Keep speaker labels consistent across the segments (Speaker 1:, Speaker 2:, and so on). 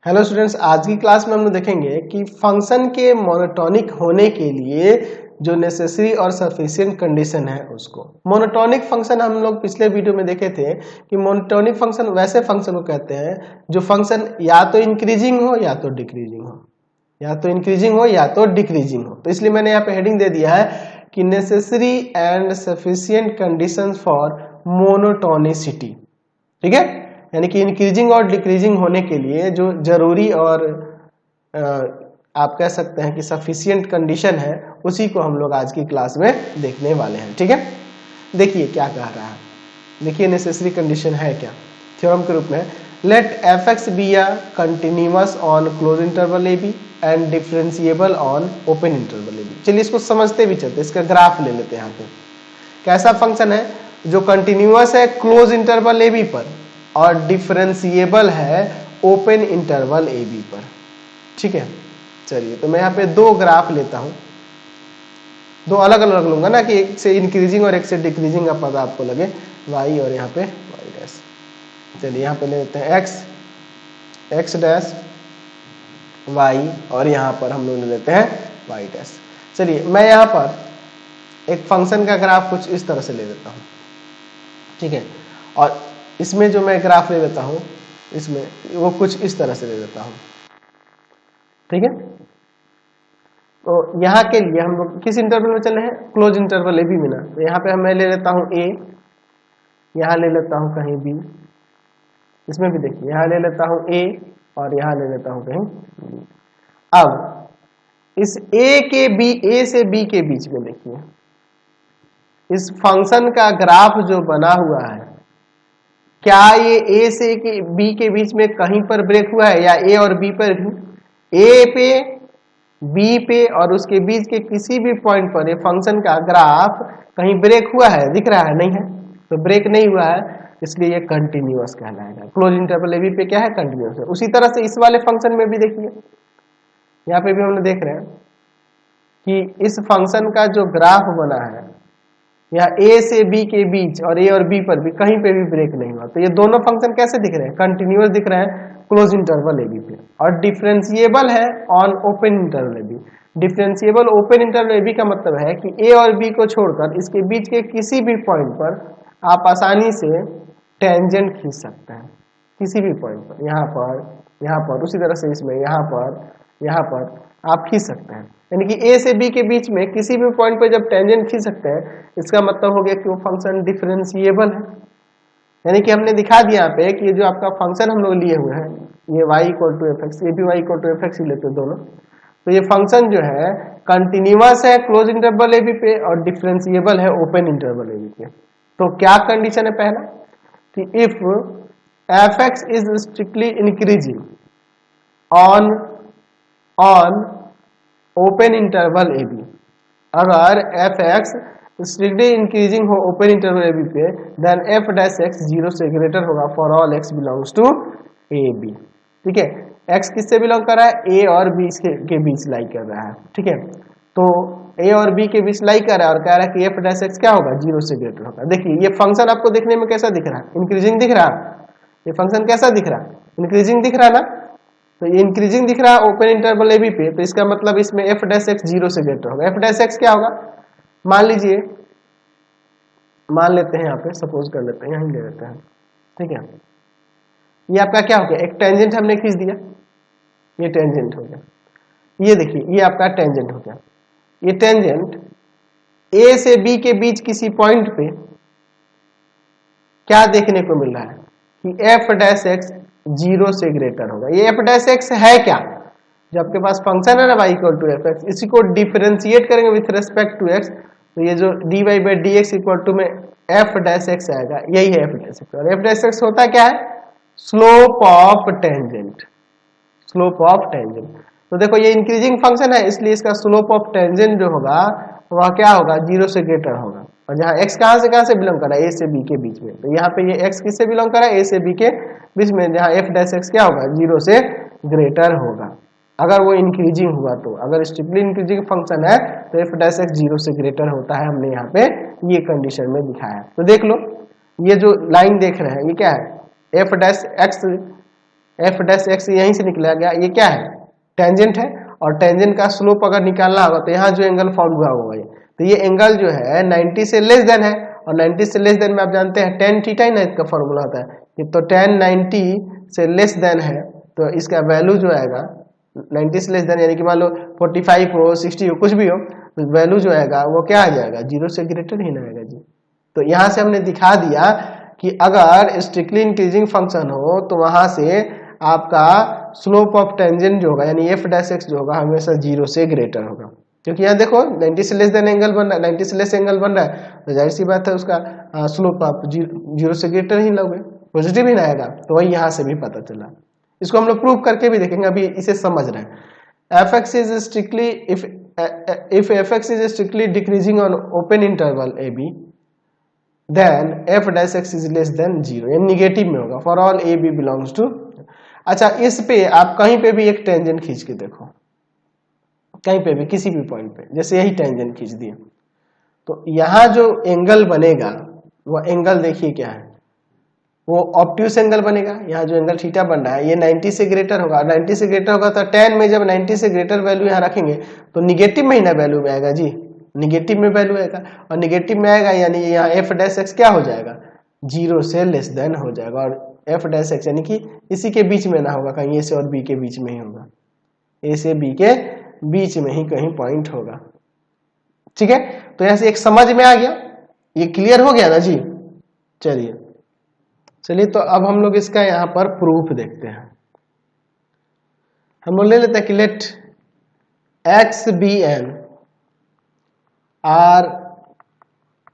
Speaker 1: Hello students, आज की class में हम लोग देखेंगे कि फंक्शन के मोनोटोनिक होने के लिए जो नेसेसरी और सफिशिएंट कंडीशन है उसको। मोनोटोनिक फंक्शन हम लोग पिछले वीडियो में देखे थे कि मोनोटोनिक फंक्शन वैसे फंक्शन को कहते हैं जो फंक्शन या तो इंक्रीजिंग हो या तो डिक्रीजिंग हो, या तो इंक्रीजिंग हो या तो डिक्रीजिंग हो। तो इसलिए मैंने यहाँ पे हेडिंग दे दिया है कि necessary and sufficient condition for monotonicity. ठीक है, यानी कि इंक्रीजिंग और डिक्रीजिंग होने के लिए जो जरूरी और आप कह सकते हैं कि सफिशिएंट कंडीशन है उसी को हम लोग आज की क्लास में देखने वाले हैं। ठीक है, देखिए क्या कह रहा है। देखिए नेसेसरी कंडीशन है क्या, थ्योरम के रूप में let f x be a continuous on close interval A b and differentiable on open interval A b. चलिए इसको समझते भी चलते, इसका ग्राफ ले लेते हैं। यहाँ पे कैसा फंक्शन है जो कंटिन्यूअस है क्लोज इंटरवल ए बी पर और डिफरेंशिएबल है ओपन इंटरवल ए बी पर। ठीक है, चलिए तो मैं यहाँ पे दो ग्राफ लेता हूं, दो अलग अलग लूंगा ना कि एक से इंक्रीजिंग और एक से डिक्रीजिंग का पता आपको लगे, y और यहाँ पे y डैश। चलिए यहाँ पे ले लेते हैं x डैश y और यहाँ पर हम लोग ले लेते हैं y डैश। चलिए मैं यहाँ पर एक फंक्शन का ग्राफ कुछ इस तरह से ले लेता हूँ। ठीक है, और इसमें जो मैं ग्राफ ले लेता हूं इसमें वो कुछ इस तरह से ले लेता हूं। ठीक है, तो यहां के लिए हम लोग किस इंटरवल में चले हैं, क्लोज इंटरवल ए बी में ना। तो यहाँ पे मैं ले लेता हूं ए, यहां ले लेता हूं कहीं बी, इसमें भी देखिए यहां ले लेता हूं ए और यहां ले लेता हूं कहीं बी। अब इस ए से बी के बीच में देखिए इस फंक्शन का ग्राफ जो बना हुआ है, क्या ये ए से बी के बीच में कहीं पर ब्रेक हुआ है या ए और बी पर भी? ए पे, बी पे और उसके बीच के किसी भी पॉइंट पर ये फंक्शन का ग्राफ कहीं ब्रेक हुआ है, दिख रहा है? नहीं है, तो ब्रेक नहीं हुआ है, इसलिए ये कंटिन्यूअस कहलाएगा। क्लोज इंटरवल ए बी पे क्या है, कंटिन्यूअस है। उसी तरह से इस वाले फंक्शन में भी देखिए, यहाँ पे भी हम लोग देख रहे हैं कि इस फंक्शन का जो ग्राफ बना है या ए से बी के बीच और ए और बी पर भी कहीं पे भी ब्रेक नहीं हुआ, तो ये दोनों फंक्शन कैसे दिख रहे हैं, कंटिन्यूअस दिख रहे हैं क्लोज इंटरवल ए बी पे, और डिफरेंशिएबल है on open interval A b. Differentiable open interval A b का मतलब है कि ए और बी को छोड़कर इसके बीच के किसी भी पॉइंट पर आप आसानी से टेंजेंट खींच सकते हैं, किसी भी पॉइंट पर, यहाँ पर उसी तरह से इसमें यहाँ पर आप खींच सकते हैं। यानी कि ए से बी के बीच में किसी भी पॉइंट पर जब टेंजेंट खींच सकते हैं, इसका मतलब हो गया कि वो फंक्शन डिफरेंशिएबल है। यानी कि हमने दिखा दिया यहाँ पे कि ये जो आपका फंक्शन हम लोग लिए हुए हैं, ये y equal to F X, ये भी y equal to F X ही लेते हैं दोनों, तो ये फंक्शन जो है कंटिन्यूअस है क्लोज इंटरवल ए बी पे और डिफरेंशिएबल है ओपन इंटरवल ए बी पे। तो क्या कंडीशन है पहला कि if f x is strictly increasing on open interval A b, अगर एफ एक्स स्ट्रिक्टली इंक्रीजिंग हो ओपन इंटरवल ए बी पे, देन एफ डैश एक्स 0 से ग्रेटर होगा for all x belongs to a b. ठीक है, एक्स किससे belong कर रहा है, ए और बी के बीच लाई कर रहा है। ठीक है, तो ए और बी के बीच लाई कर रहा है और कह रहा है कि एफ डैश एक्स क्या होगा, 0 से ग्रेटर होगा। देखिए ये फंक्शन आपको देखने में कैसा दिख रहा है, इंक्रीजिंग दिख रहा है। ये फंक्शन कैसा दिख रहा है, इंक्रीजिंग दिख रहा है ना। तो ये इंक्रीजिंग दिख रहा है ओपन इंटरवल ए बी पे, तो इसका मतलब इसमें एफ डैश एक्स 0 से ग्रेटर होगा। एफ डैश एक्स क्या होगा, मान लीजिए, मान लेते हैं यहाँ पे, सपोज कर लेते हैं, यहीं ले लेते हैं। ठीक है, ये आपका क्या हो गया, एक टेंजेंट हमने खींच दिया, ये टेंजेंट हो गया। ये देखिए ये आपका टेंजेंट हो गया। ये टेंजेंट ए से बी के बीच किसी पॉइंट पे क्या देखने को मिल रहा है कि एफ डैश एक्स 0 से ग्रेटर होगा। ये एफ डैश एक्स है क्या, जो आपके पास फंक्शन है ना y equal to F x, इसी को डिफरेंशिएट करेंगे विथ रेस्पेक्ट टू एक्स, तो ये जो dy by d x equal to में एफ डैश एक्स आएगा, यही है एफ डैश एक्स। और एफ डैश एक्स होता क्या है, slope of tangent, slope of tangent. तो देखो ये इंक्रीजिंग फंक्शन है, इसलिए इसका स्लोप ऑफ टेंजेंट जो होगा वह क्या होगा, 0 से ग्रेटर होगा। और जहाँ x कहाँ से बिलोंग कर रहा है, ए से बी के बीच में, तो यहाँ पे ये x किससे बिलोंग कर रहा है, ए से बी के बीच में, जहाँ एफ डैश एक्स क्या होगा, 0 से ग्रेटर होगा। अगर वो इंक्रीजिंग हुआ तो, अगर स्ट्रिक्टली इंक्रीजिंग फंक्शन है तो एफ डैश एक्स 0 से ग्रेटर होता है, हमने यहाँ पे ये कंडीशन में दिखाया है। तो देख लो ये जो लाइन देख रहे हैं ये क्या है, f dash x F dash x यहीं से निकला गया, ये क्या है, टेंजेंट है, और टेंजेंट का स्लोप अगर निकालना होगा तो यहाँ जो एंगल फॉर्म हुआ होगा ये, तो ये एंगल जो है 90 से लेस देन है, और 90 से लेस देन में आप जानते हैं tan थीटा ही ना इसका फॉर्मूला होता है, तो tan 90 से लेस देन है, तो इसका वैल्यू जो आएगा 90 से लेस देन, यानी कि मान लो 45 हो 60 हो कुछ भी हो, तो वैल्यू जो आएगा वो क्या आ जाएगा, 0 से ग्रेटर ही ना आएगा जी। तो यहाँ से हमने दिखा दिया कि अगर स्ट्रिक्टली इंक्रीजिंग फंक्शन हो तो वहां से आपका स्लोप ऑफ टेंजेंट जो होगा यानी एफ डैश एक्स जो होगा हमेशा 0 से ग्रेटर होगा, क्योंकि यहाँ देखो 90 से लेस देन एंगल बन रहा है, 90 से लेस एंगल बन रहा है, तो जाहिर सी बात है उसका स्लोप आप 0 से ग्रेटर ही लोगे, पॉजिटिव ही ना आएगा, तो वही यहाँ से भी पता चला। इसको हम लोग प्रूव करके भी देखेंगे, अभी इसे समझ रहे हैं। F x is strictly if f x is strictly decreasing on open interval A b then f dash x is less than 0, यानी निगेटिव में होगा for all a b belongs to. अच्छा, इस पे आप कहीं पे भी एक टेंजेंट खींच के देखो, कहीं पे भी किसी भी पॉइंट पे, जैसे यही टेंजेंट खींच दिए, तो यहाँ जो एंगल बनेगा वो एंगल देखिए क्या है, वो ऑब्ट्यूस एंगल बनेगा। यहाँ जो एंगल थीटा बन रहा है ये 90 से ग्रेटर होगा, 90 से ग्रेटर होगा तो tan में जब 90 से ग्रेटर वैल्यू यहाँ रखेंगे तो निगेटिव में ही ना वैल्यू में आएगा जी, निगेटिव में वैल्यू आएगा, और निगेटिव में आएगा यानी यहाँ एफ डैश एक्स क्या हो जाएगा, 0 से लेस देन हो जाएगा, और एफ डैश एक्स यानी कि इसी के बीच में ना होगा, कहीं ए से और बी के बीच में ही होगा, ए से बी के बीच में ही कहीं पॉइंट होगा। ठीक है, तो यहाँ से एक समझ में आ गया, ये क्लियर हो गया ना जी। चलिए तो अब हम लोग इसका यहाँ पर प्रूफ देखते हैं। हम लोग ले लेते हैं कि let X be an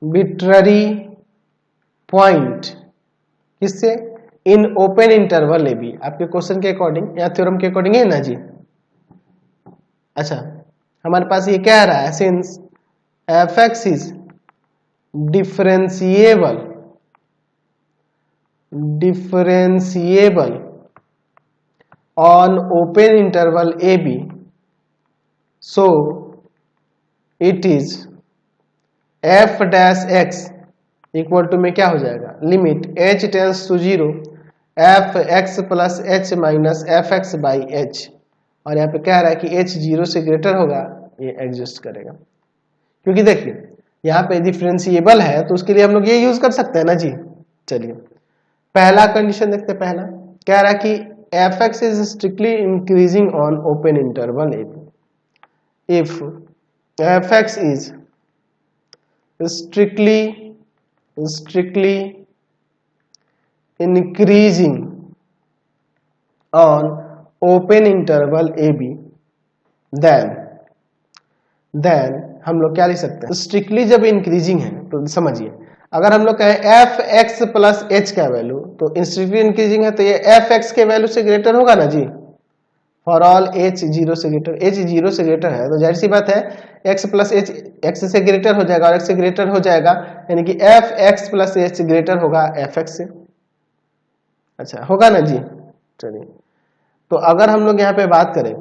Speaker 1: arbitrary point, किससे, in open interval A B, आपके क्वेश्चन के अकॉर्डिंग या थ्योरम के अकॉर्डिंग है ना जी। अच्छा, हमारे पास ये कह रहा है since f x is differentiable on open interval A b, so it is f dash x equal to में क्या हो जाएगा, limit h tends to 0 f x plus h minus f x by h, और यहाँ पे कह रहा है कि h 0 से ग्रेटर होगा, ये एग्जिस्ट करेगा, क्योंकि देखिए यहाँ पे डिफरेंशिएबल है तो उसके लिए हम लोग ये यूज कर सकते हैं ना जी। चलिए पहला कंडीशन देखते हैं, पहला कह रहा है कि f x is strictly increasing on open interval A b, if f x is strictly increasing on open interval AB, then हम लोग क्या लिख सकते हैं, स्ट्रिक्टली जब इंक्रीजिंग है तो समझिए, अगर हम लोग कहें एफ एक्स प्लस एच का वैल्यू, तो स्ट्रिक्टली इंक्रीजिंग है तो ये एफ एक्स के वैल्यू से ग्रेटर होगा ना जी, फॉर ऑल एच 0 से ग्रेटर, एच 0 से ग्रेटर है तो जाहिर सी बात है एक्स प्लस एच एक्स से ग्रेटर हो जाएगा, और एक्स से ग्रेटर हो जाएगा यानी कि f x plus H greater होगा एफ एक्स से। अच्छा होगा ना जी। चलिए तो अगर हम लोग यहाँ पे बात करें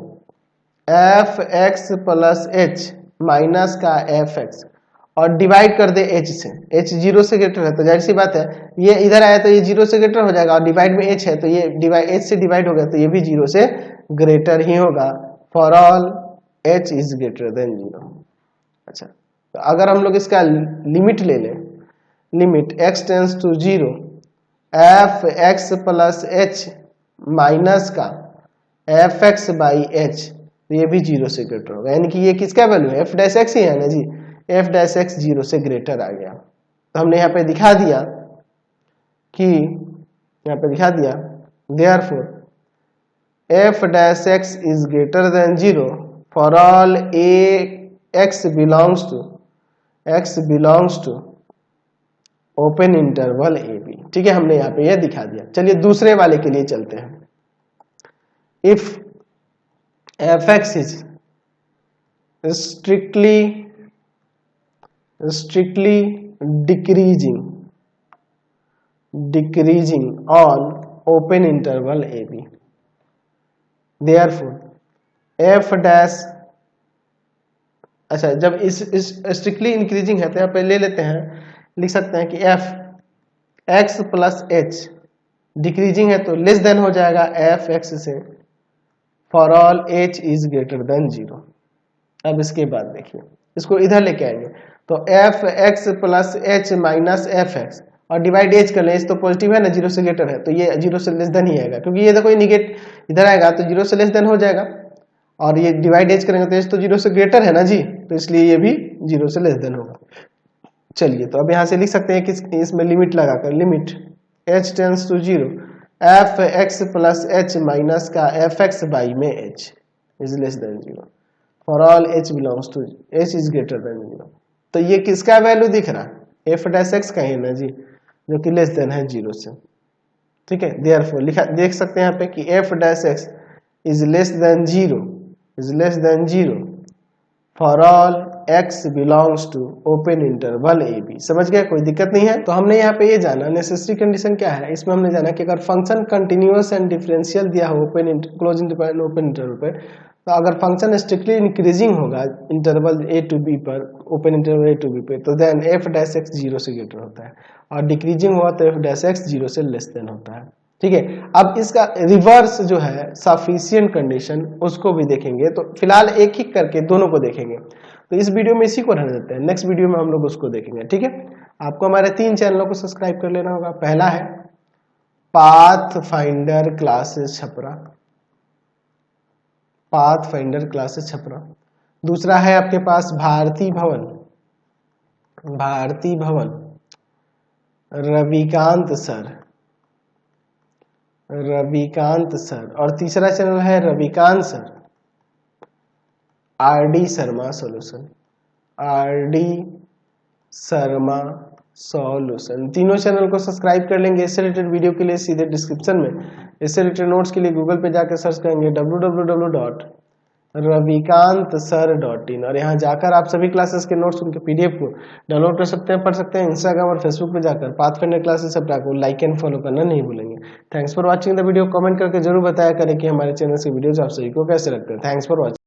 Speaker 1: F x plus h minus का एफ एक्स और डिवाइड कर दे एच से, एच 0 से ग्रेटर है तो जाहिर सी बात है ये इधर आया तो ये 0 से ग्रेटर हो जाएगा, और डिवाइड में एच है तो ये डिवाइड एच से डिवाइड हो गया तो ये भी 0 से ग्रेटर ही होगा, for all H is greater than 0। अच्छा तो अगर हम लोग इसका लिमिट ले लें, limit x tends to 0 f x plus h minus का एफ एक्स बाई एच, तो ये भी 0 से ग्रेटर होगा, यानी कि ये किसका वैल्यू है, एफ डैश एक्स ही है ना जी, एफ डैश एक्स 0 से ग्रेटर आ गया। तो हमने यहाँ पे दिखा दिया कि यहाँ पे दिखा दिया therefore f dash x is greater than 0 for all a x belongs to open interval A b. ठीक है, हमने यहाँ पे यह दिखा दिया। चलिए दूसरे वाले के लिए चलते हैं। If f x is strictly decreasing on open interval AB, therefore f dash, अच्छा जब इस स्ट्रिक्टली इंक्रीजिंग है तो यहाँ पे ले लेते हैं, लिख सकते हैं कि f x plus H decreasing है तो लेस देन हो जाएगा एफ एक्स से for all H is greater than 0। अब इसके बाद देखिए इसको इधर लेके आएंगे तो F x plus h minus f x और डिवाइड एच कर ले, एच तो पॉजिटिव है ना, 0 से ग्रेटर है तो ये 0 से लेस देन ही आएगा, क्योंकि ये देखो ये निगेट इधर आएगा तो 0 से लेस देन हो जाएगा, और ये डिवाइड एच करेंगे तो एच तो 0 से ग्रेटर है ना जी, तो इसलिए ये भी 0 से लेस देन होगा। चलिए तो अब यहाँ से लिख सकते हैं कि इसमें लिमिट लगाकर, limit h tends to 0 f x plus h minus का एफ एक्स बाई में h is less than 0 for all h belongs to h is greater than 0। तो ये किसका वैल्यू दिख रहा है, f डैश x का है ना जी, जो कि लेस देन है 0 से। ठीक है, देयरफॉर लिखा देख सकते हैं यहाँ पे कि f dash x is less than 0 is less than 0 for all x belongs to open interval A b. समझ गए, कोई दिक्कत नहीं है। तो हमने यहाँ पे ये जाना नेसेसरी कंडीशन क्या है, इसमें हमने जाना कि अगर फंक्शन कंटिन्यूअस एंड डिफरेंशियल दिया हो open close interval open interval पे, तो अगर फंक्शन स्ट्रिक्टली इंक्रीजिंग होगा इंटरवल ए टू बी पर, open interval a to b पे, तो देन एफ डैश एक्स 0 से ग्रेटर होता है, और डिक्रीजिंग हुआ तो एफ डैश एक्स 0 से लेस देन होता है। ठीक है, अब इसका रिवर्स जो है सफिशिएंट कंडीशन उसको भी देखेंगे, तो फिलहाल एक ही करके दोनों को देखेंगे। तो इस वीडियो में इसी को रहने देते हैं, नेक्स्ट वीडियो में हम लोग उसको देखेंगे। ठीक है, आपको हमारे 3 चैनलों को सब्सक्राइब कर लेना होगा। पहला है path finder classes Chhapra, path finder classes Chhapra. दूसरा है आपके पास भारती भवन, भारती भवन रविकांत सर, रविकांत सर। और तीसरा चैनल है Ravikant sir RD Sharma solution, RD Sharma solution. तीनों चैनल को सब्सक्राइब कर लेंगे। इससे रिलेटेड वीडियो के लिए सीधे डिस्क्रिप्शन में, इससे रिलेटेड नोट्स के लिए गूगल पे जाकर सर्च करेंगे www.ravikantsir.in, और यहाँ जाकर आप सभी क्लासेस के नोट्स उनके पीडीएफ को डाउनलोड कर सकते हैं, पढ़ सकते हैं। इंस्टाग्राम और फेसबुक पे जाकर पाथफाइंडर क्लासेस अपना को लाइक एंड फॉलो करना नहीं भूलेंगे। Thanks for watching the video. Comment करके जरूर बताया करें कि हमारे चैनल से वीडियोज आप सभी को कैसे लगते हैं। Thanks for watching.